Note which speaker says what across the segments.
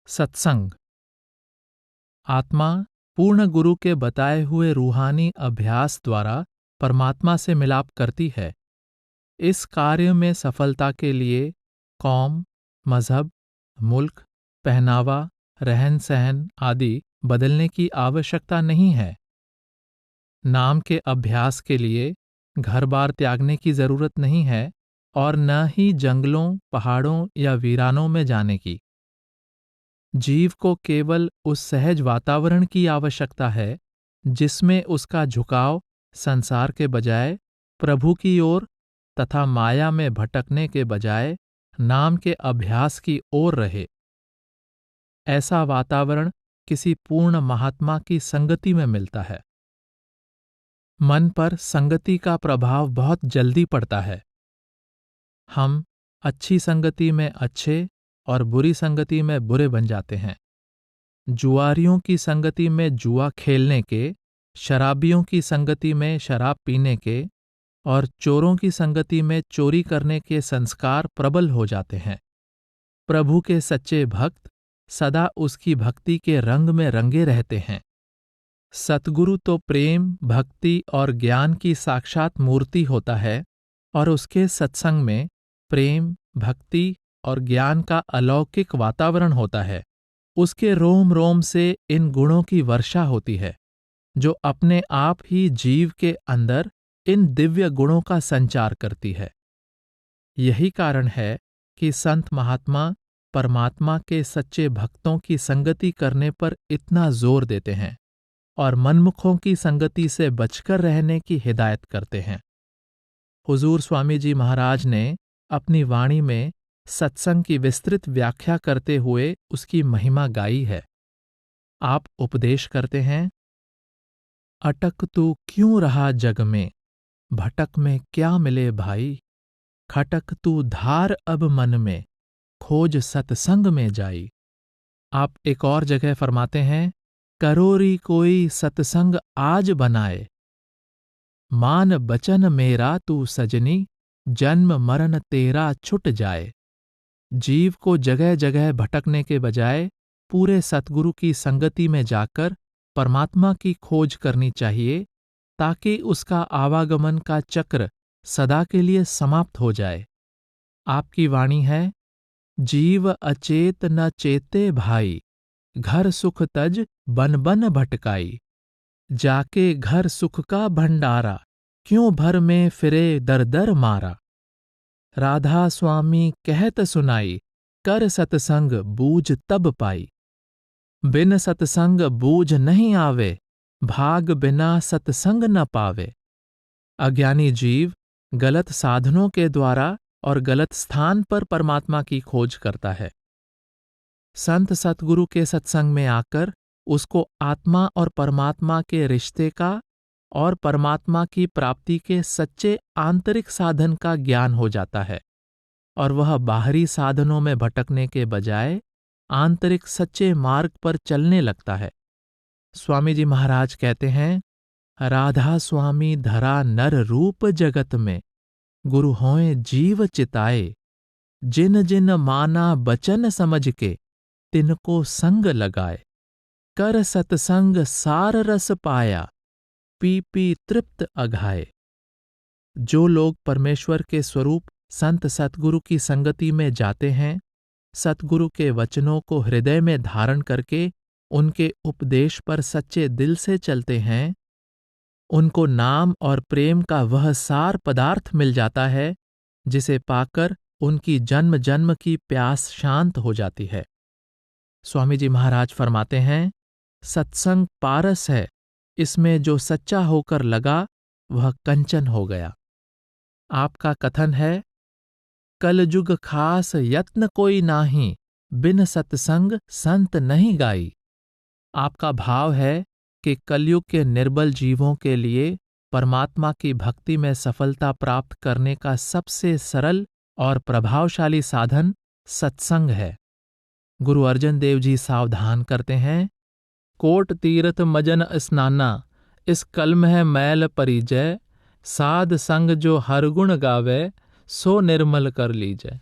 Speaker 1: सत्संग। आत्मा पूर्ण गुरु के बताए हुए रूहानी अभ्यास द्वारा परमात्मा से मिलाप करती है। इस कार्य में सफलता के लिए कौम, मजहब, मुल्क, पहनावा, रहन सहन आदि बदलने की आवश्यकता नहीं है। नाम के अभ्यास के लिए घर बार त्यागने की जरूरत नहीं है और न ही जंगलों, पहाड़ों या वीरानों में जाने की। जीव को केवल उस सहज वातावरण की आवश्यकता है जिसमें उसका झुकाव संसार के बजाय प्रभु की ओर तथा माया में भटकने के बजाय नाम के अभ्यास की ओर रहे। ऐसा वातावरण किसी पूर्ण महात्मा की संगति में मिलता है। मन पर संगति का प्रभाव बहुत जल्दी पड़ता है। हम अच्छी संगति में अच्छे और बुरी संगति में बुरे बन जाते हैं। जुआरियों की संगति में जुआ खेलने के, शराबियों की संगति में शराब पीने के और चोरों की संगति में चोरी करने के संस्कार प्रबल हो जाते हैं। प्रभु के सच्चे भक्त सदा उसकी भक्ति के रंग में रंगे रहते हैं। सतगुरु तो प्रेम, भक्ति और ज्ञान की साक्षात मूर्ति होता है और उसके सत्संग में प्रेम, भक्ति और ज्ञान का अलौकिक वातावरण होता है। उसके रोम रोम से इन गुणों की वर्षा होती है जो अपने आप ही जीव के अंदर इन दिव्य गुणों का संचार करती है। यही कारण है कि संत महात्मा परमात्मा के सच्चे भक्तों की संगति करने पर इतना जोर देते हैं और मनमुखों की संगति से बचकर रहने की हिदायत करते हैं। हुजूर स्वामी जी महाराज ने अपनी वाणी में सत्संग की विस्तृत व्याख्या करते हुए उसकी महिमा गाई है। आप उपदेश करते हैं, अटक तू क्यों रहा जग में, भटक में क्या मिले भाई, खटक तू धार अब मन में, खोज सत्संग में जाई। आप एक और जगह फरमाते हैं, करोरी कोई सत्संग आज बनाए, मान बचन मेरा तू सजनी, जन्म मरण तेरा छुट जाए। जीव को जगह जगह भटकने के बजाय पूरे सतगुरु की संगति में जाकर परमात्मा की खोज करनी चाहिए ताकि उसका आवागमन का चक्र सदा के लिए समाप्त हो जाए। आपकी वाणी है, जीव अचेत न चेते भाई, घर सुख तज बन बन भटकाई, जाके घर सुख का भंडारा, क्यों भर में फिरे दर दर मारा। राधा स्वामी कहत सुनाई, कर सतसंग बूझ तब पाई। बिन सतसंग बूझ नहीं आवे, भाग बिना सतसंग न पावे। अज्ञानी जीव गलत साधनों के द्वारा और गलत स्थान पर परमात्मा की खोज करता है। संत सतगुरु के सत्संग में आकर उसको आत्मा और परमात्मा के रिश्ते का और परमात्मा की प्राप्ति के सच्चे आंतरिक साधन का ज्ञान हो जाता है और वह बाहरी साधनों में भटकने के बजाय आंतरिक सच्चे मार्ग पर चलने लगता है। स्वामी जी महाराज कहते हैं, राधा स्वामी धरा नर रूप जगत में, गुरु होए जीव चिताए, जिन जिन माना बचन समझ के, तिनको संग लगाए। कर सतसंग सार रस पाया, पी पी तृप्त अघाए। जो लोग परमेश्वर के स्वरूप संत सतगुरु की संगति में जाते हैं, सतगुरु के वचनों को हृदय में धारण करके उनके उपदेश पर सच्चे दिल से चलते हैं, उनको नाम और प्रेम का वह सार पदार्थ मिल जाता है जिसे पाकर उनकी जन्म जन्म की प्यास शांत हो जाती है। स्वामी जी महाराज फरमाते हैं, सत्संग पारस है, इसमें जो सच्चा होकर लगा वह कंचन हो गया। आपका कथन है, कलजुग खास यत्न कोई नाही, बिन सत्संग संत नहीं गाई। आपका भाव है कि कलयुग के निर्बल जीवों के लिए परमात्मा की भक्ति में सफलता प्राप्त करने का सबसे सरल और प्रभावशाली साधन सत्संग है। गुरु अर्जन देव जी सावधान करते हैं, कोट तीरथ मजन स्नाना, इस कलम है मैल परिजय, साध संग जो हर गुण गावे, सो निर्मल कर लीजय।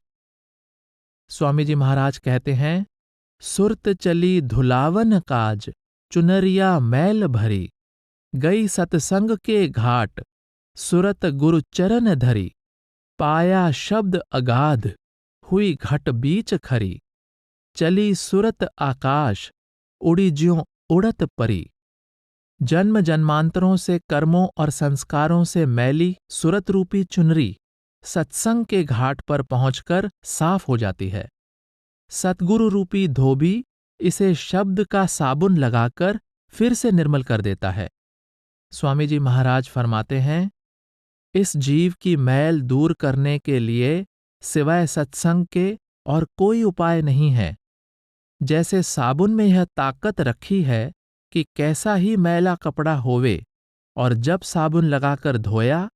Speaker 1: स्वामी जी महाराज कहते हैं, सुरत चली धुलावन काज, चुनरिया मैल भरी। गई सतसंग के घाट, सुरत गुरु चरण धरी। पाया शब्द अगाध, हुई घट बीच खरी। चली सुरत आकाश, उड़ी ज्यों उड़त परी। जन्म जन्मांतरों से कर्मों और संस्कारों से मैली सुरत रूपी चुनरी सत्संग के घाट पर पहुंचकर साफ हो जाती है। सतगुरु रूपी धोबी इसे शब्द का साबुन लगाकर फिर से निर्मल कर देता है। स्वामी जी महाराज फरमाते हैं, इस जीव की मैल दूर करने के लिए सिवाय सत्संग के और कोई उपाय नहीं है। जैसे साबुन में यह ताकत रखी है कि कैसा ही मैला कपड़ा होवे और जब साबुन लगाकर धोया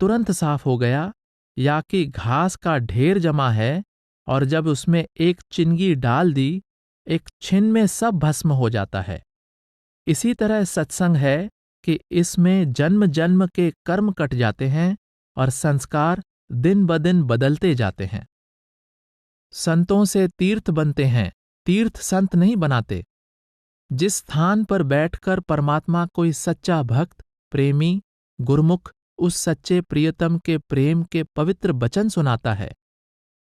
Speaker 1: तुरंत साफ हो गया, या कि घास का ढेर जमा है और जब उसमें एक चिंगी डाल दी, एक छिन में सब भस्म हो जाता है। इसी तरह सत्संग है कि इसमें जन्म जन्म के कर्म कट जाते हैं और संस्कार दिन ब दिन बदलते जाते हैं। संतों से तीर्थ बनते हैं, तीर्थ संत नहीं बनाते। जिस स्थान पर बैठकर परमात्मा कोई सच्चा भक्त, प्रेमी, गुरमुख उस सच्चे प्रियतम के प्रेम के पवित्र वचन सुनाता है,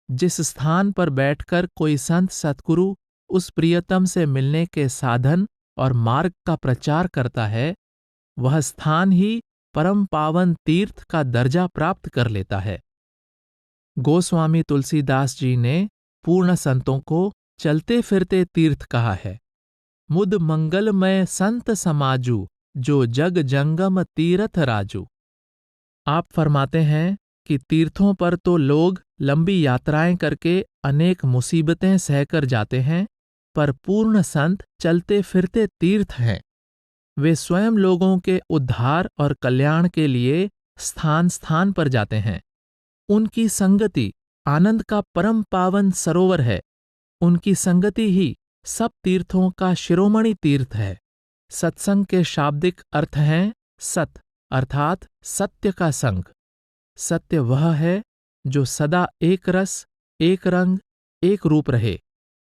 Speaker 1: जिस स्थान पर बैठकर कोई संत सतगुरु उस प्रियतम से मिलने के साधन और मार्ग का प्रचार करता है, वह स्थान ही परम पावन तीर्थ का दर्जा प्राप्त कर लेता है। गोस्वामी तुलसीदास जी ने पूर्ण संतों को चलते फिरते तीर्थ कहा है। मुद मंगलमय संत समाजू, जो जग जंगम तीरथ राजू। आप फरमाते हैं कि तीर्थों पर तो लोग लंबी यात्राएं करके अनेक मुसीबतें सहकर जाते हैं, पर पूर्ण संत चलते फिरते तीर्थ हैं। वे स्वयं लोगों के उद्धार और कल्याण के लिए स्थान स्थान पर जाते हैं। उनकी संगति आनंद का परम पावन सरोवर है। उनकी संगति ही सब तीर्थों का शिरोमणि तीर्थ है। सत्संग के शाब्दिक अर्थ हैं सत, अर्थात सत्य का संग। सत्य वह है जो सदा एक रस, एक रंग, एक रूप रहे,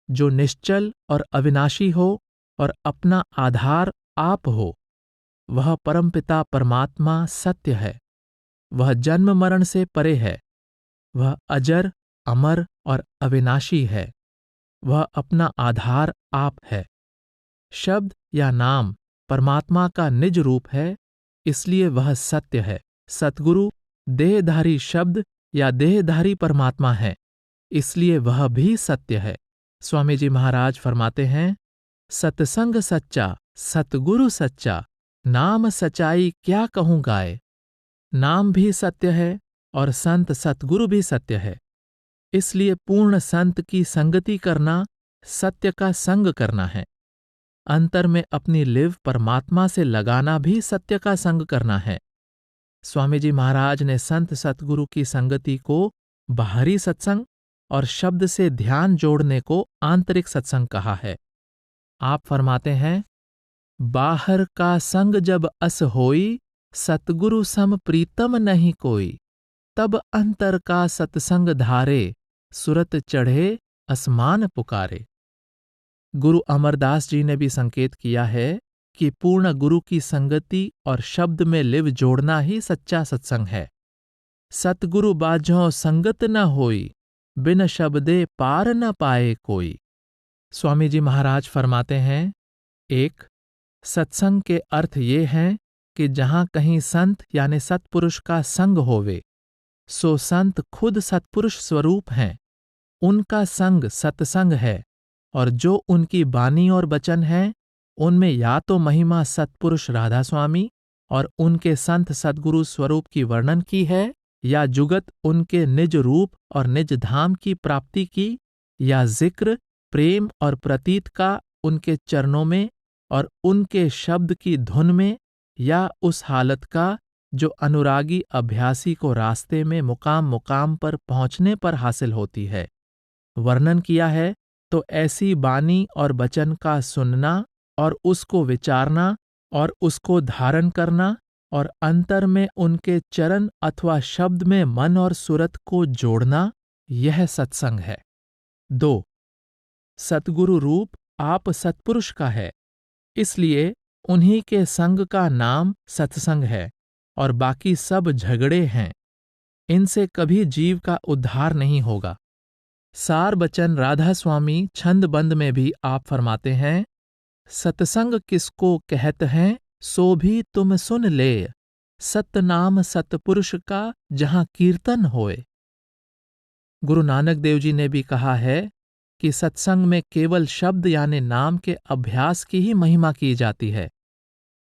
Speaker 1: जो निश्चल और अविनाशी हो और अपना आधार आप हो। वह परमपिता परमात्मा सत्य है। वह जन्म मरण से परे है। वह अजर, अमर और अविनाशी है। वह अपना आधार आप है। शब्द या नाम परमात्मा का निज रूप है, इसलिए वह सत्य है। सतगुरु देहधारी शब्द या देहधारी परमात्मा है, इसलिए वह भी सत्य है। स्वामी जी महाराज फरमाते हैं, सत्संग सच्चा, सतगुरु सच्चा, नाम सच्चाई क्या कहूँ गाए। नाम भी सत्य है और संत सतगुरु भी सत्य है। इसलिए पूर्ण संत की संगति करना सत्य का संग करना है। अंतर में अपनी लिव परमात्मा से लगाना भी सत्य का संग करना है। स्वामी जी महाराज ने संत सतगुरु की संगति को बाहरी सत्संग और शब्द से ध्यान जोड़ने को आंतरिक सत्संग कहा है। आप फरमाते हैं, बाहर का संग जब अस होई, सतगुरु सम प्रीतम नहीं कोई। तब अंतर का सत्संग धारे, सुरत चढ़े असमान पुकारे। गुरु अमरदास जी ने भी संकेत किया है कि पूर्ण गुरु की संगति और शब्द में लिव जोड़ना ही सच्चा सत्संग है। सतगुरु बाझों संगत न होई, बिन शब्दे पार न पाए कोई। स्वामी जी महाराज फरमाते हैं, एक, सत्संग के अर्थ ये हैं कि जहां कहीं संत यानी सत्पुरुष का संग होवे, सो संत खुद सत्पुरुष स्वरूप हैं। उनका संग सत्संग है और जो उनकी बानी और वचन हैं, उनमें या तो महिमा सत्पुरुष राधा स्वामी और उनके संत सद्गुरु स्वरूप की वर्णन की है, या जुगत उनके निज रूप और निज धाम की प्राप्ति की, या जिक्र प्रेम और प्रतीत का उनके चरणों में और उनके शब्द की धुन में, या उस हालत का जो अनुरागी अभ्यासी को रास्ते में मुकाम मुकाम पर पहुंचने पर हासिल होती है। वर्णन किया है तो ऐसी बानी और वचन का सुनना और उसको विचारना और उसको धारण करना और अंतर में उनके चरण अथवा शब्द में मन और सुरत को जोड़ना, यह सत्संग है। 2. सतगुरु रूप आप सत्पुरुष का है, इसलिए उन्हीं के संग का नाम सत्संग है और बाकी सब झगड़े हैं। इनसे कभी जीव का उद्धार नहीं होगा। सार बचन राधा स्वामी छंदबंद में भी आप फरमाते हैं, सत्संग किसको कहत हैं सो भी तुम सुन ले, सतनाम सतपुरुष का जहां कीर्तन होए। गुरु नानक देव जी ने भी कहा है कि सत्संग में केवल शब्द यानी नाम के अभ्यास की ही महिमा की जाती है।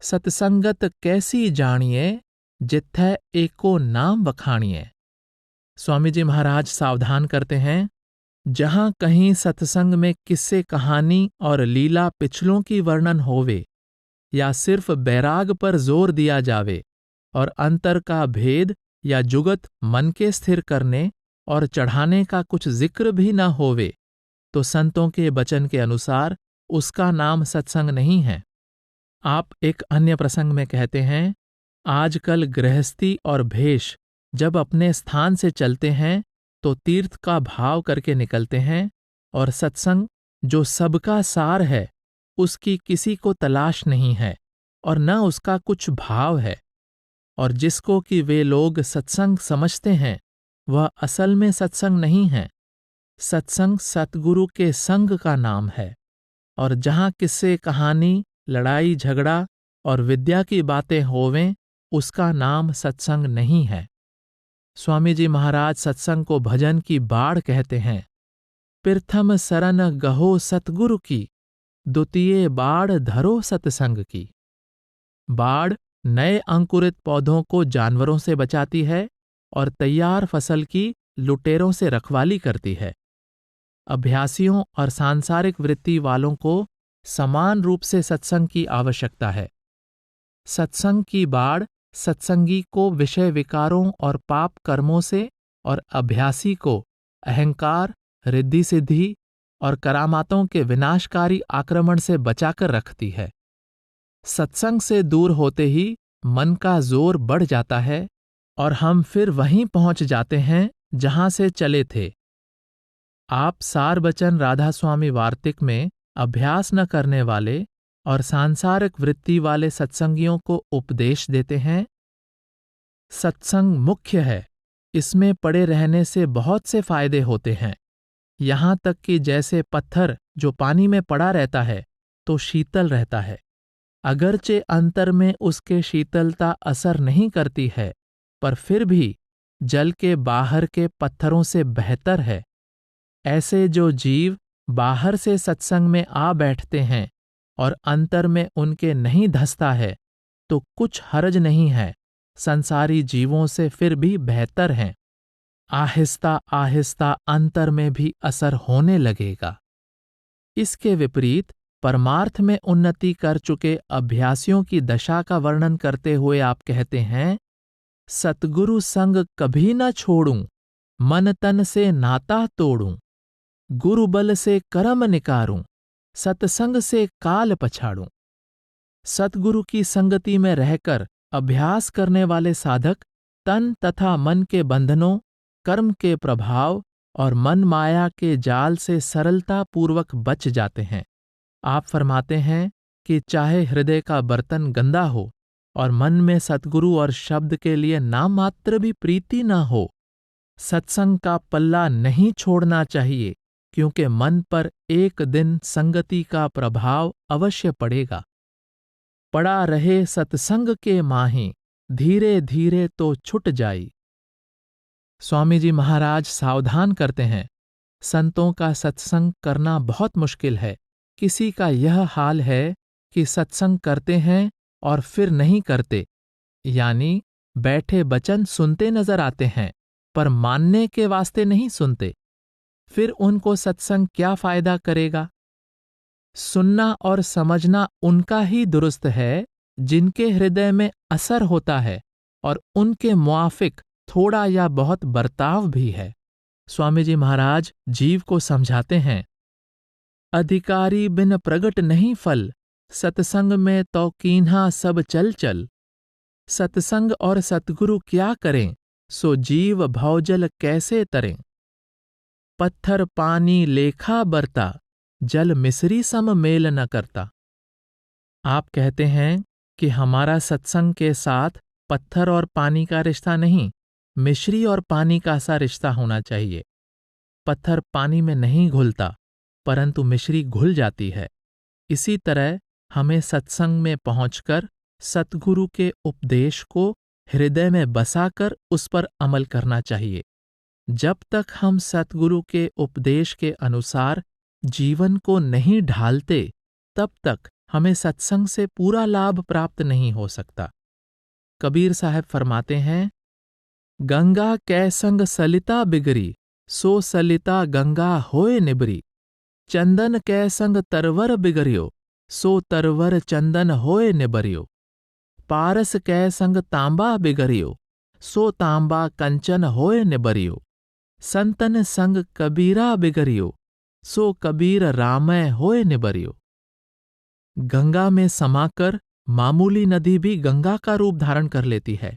Speaker 1: सत्संगत कैसी जानिए, जिथै एको नाम बखानिए। स्वामी जी महाराज सावधान करते हैं, जहां कहीं सत्संग में किस्से कहानी और लीला पिछलों की वर्णन होवे या सिर्फ बैराग पर जोर दिया जावे और अंतर का भेद या जुगत मन के स्थिर करने और चढ़ाने का कुछ जिक्र भी न होवे, तो संतों के वचन के अनुसार उसका नाम सत्संग नहीं है। आप एक अन्य प्रसंग में कहते हैं, आजकल गृहस्थी और भेष जब अपने स्थान से चलते हैं तो तीर्थ का भाव करके निकलते हैं, और सत्संग जो सबका सार है उसकी किसी को तलाश नहीं है और न उसका कुछ भाव है। और जिसको कि वे लोग सत्संग समझते हैं वह असल में सत्संग नहीं है। सत्संग सतगुरु के संग का नाम है, और जहां किस्से कहानी, लड़ाई झगड़ा और विद्या की बातें होवें उसका नाम सत्संग नहीं है। स्वामी जी महाराज सत्संग को भजन की बाढ़ कहते हैं। प्रथम सरन गहो सतगुरु की, द्वितीय बाढ़ धरो सत्संग की। बाढ़ नए अंकुरित पौधों को जानवरों से बचाती है और तैयार फसल की लुटेरों से रखवाली करती है। अभ्यासियों और सांसारिक वृत्ति वालों को समान रूप से सत्संग की आवश्यकता है। सत्संग की बाढ़ सत्संगी को विषय विकारों और पाप कर्मों से और अभ्यासी को अहंकार, रिद्धि सिद्धि और करामातों के विनाशकारी आक्रमण से बचाकर रखती है। सत्संग से दूर होते ही मन का जोर बढ़ जाता है और हम फिर वहीं पहुंच जाते हैं जहां से चले थे। आप सार बचन राधा स्वामी वार्तिक में अभ्यास न करने वाले और सांसारिक वृत्ति वाले सत्संगियों को उपदेश देते हैं, सत्संग मुख्य है, इसमें पड़े रहने से बहुत से फायदे होते हैं। यहां तक कि जैसे पत्थर जो पानी में पड़ा रहता है तो शीतल रहता है, अगरचे अंतर में उसके शीतलता असर नहीं करती है, पर फिर भी जल के बाहर के पत्थरों से बेहतर है। ऐसे जो जीव बाहर से सत्संग में आ बैठते हैं और अंतर में उनके नहीं धंसता है तो कुछ हर्ज नहीं है, संसारी जीवों से फिर भी बेहतर हैं। आहिस्ता आहिस्ता अंतर में भी असर होने लगेगा। इसके विपरीत परमार्थ में उन्नति कर चुके अभ्यासियों की दशा का वर्णन करते हुए आप कहते हैं, सतगुरु संग कभी न छोड़ूं, मन तन से नाता तोड़ूं, गुरु बल से कर्म निकारूं, सत्संग से काल पछाड़ूं। सतगुरु की संगति में रहकर अभ्यास करने वाले साधक तन तथा मन के बंधनों, कर्म के प्रभाव और मन माया के जाल से सरलता पूर्वक बच जाते हैं। आप फरमाते हैं कि चाहे हृदय का बर्तन गंदा हो और मन में सतगुरु और शब्द के लिए नाम मात्र भी प्रीति न हो, सत्संग का पल्ला नहीं छोड़ना चाहिए, क्योंकि मन पर एक दिन संगति का प्रभाव अवश्य पड़ेगा। पड़ा रहे सत्संग के माही, धीरे धीरे तो छुट जाई। स्वामी जी महाराज सावधान करते हैं, संतों का सत्संग करना बहुत मुश्किल है। किसी का यह हाल है कि सत्संग करते हैं और फिर नहीं करते, यानी बैठे वचन सुनते नजर आते हैं पर मानने के वास्ते नहीं सुनते। फिर उनको सत्संग क्या फायदा करेगा? सुनना और समझना उनका ही दुरुस्त है जिनके हृदय में असर होता है और उनके मुआफिक थोड़ा या बहुत बर्ताव भी है। स्वामी जी महाराज जीव को समझाते हैं, अधिकारी बिन प्रगट नहीं फल, सत्संग में तो कीन्हा सब चल चल। सत्संग और सतगुरु क्या करें, सो जीव भवजल कैसे तरें। पत्थर पानी लेखा बरता, जल मिश्री सम मेल न करता। आप कहते हैं कि हमारा सत्संग के साथ पत्थर और पानी का रिश्ता नहीं, मिश्री और पानी का सा रिश्ता होना चाहिए। पत्थर पानी में नहीं घुलता, परंतु मिश्री घुल जाती है। इसी तरह हमें सत्संग में पहुंचकर सतगुरु के उपदेश को हृदय में बसाकर उस पर अमल करना चाहिए। जब तक हम सतगुरु के उपदेश के अनुसार जीवन को नहीं ढालते, तब तक हमें सत्संग से पूरा लाभ प्राप्त नहीं हो सकता। कबीर साहब फरमाते हैं, गंगा कै संग सलिता बिगरी, सो सलिता गंगा होए निबरी। चंदन कै संग तरवर बिगरियो, सो तरवर चंदन होए निबरियो। पारस कै संग तांबा बिगरियो, सो तांबा कंचन होए निबरियो। संतन संग कबीरा बिगरियो, सो कबीर रामय होए निबरियो। गंगा में समाकर मामूली नदी भी गंगा का रूप धारण कर लेती है।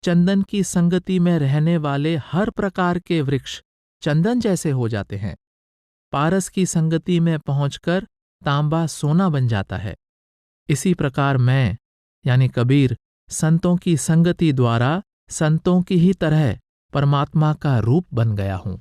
Speaker 1: चंदन की संगति में रहने वाले हर प्रकार के वृक्ष चंदन जैसे हो जाते हैं। पारस की संगति में पहुंचकर तांबा सोना बन जाता है। इसी प्रकार मैं यानी कबीर संतों की संगति द्वारा संतों की ही तरह परमात्मा का रूप बन गया हूं।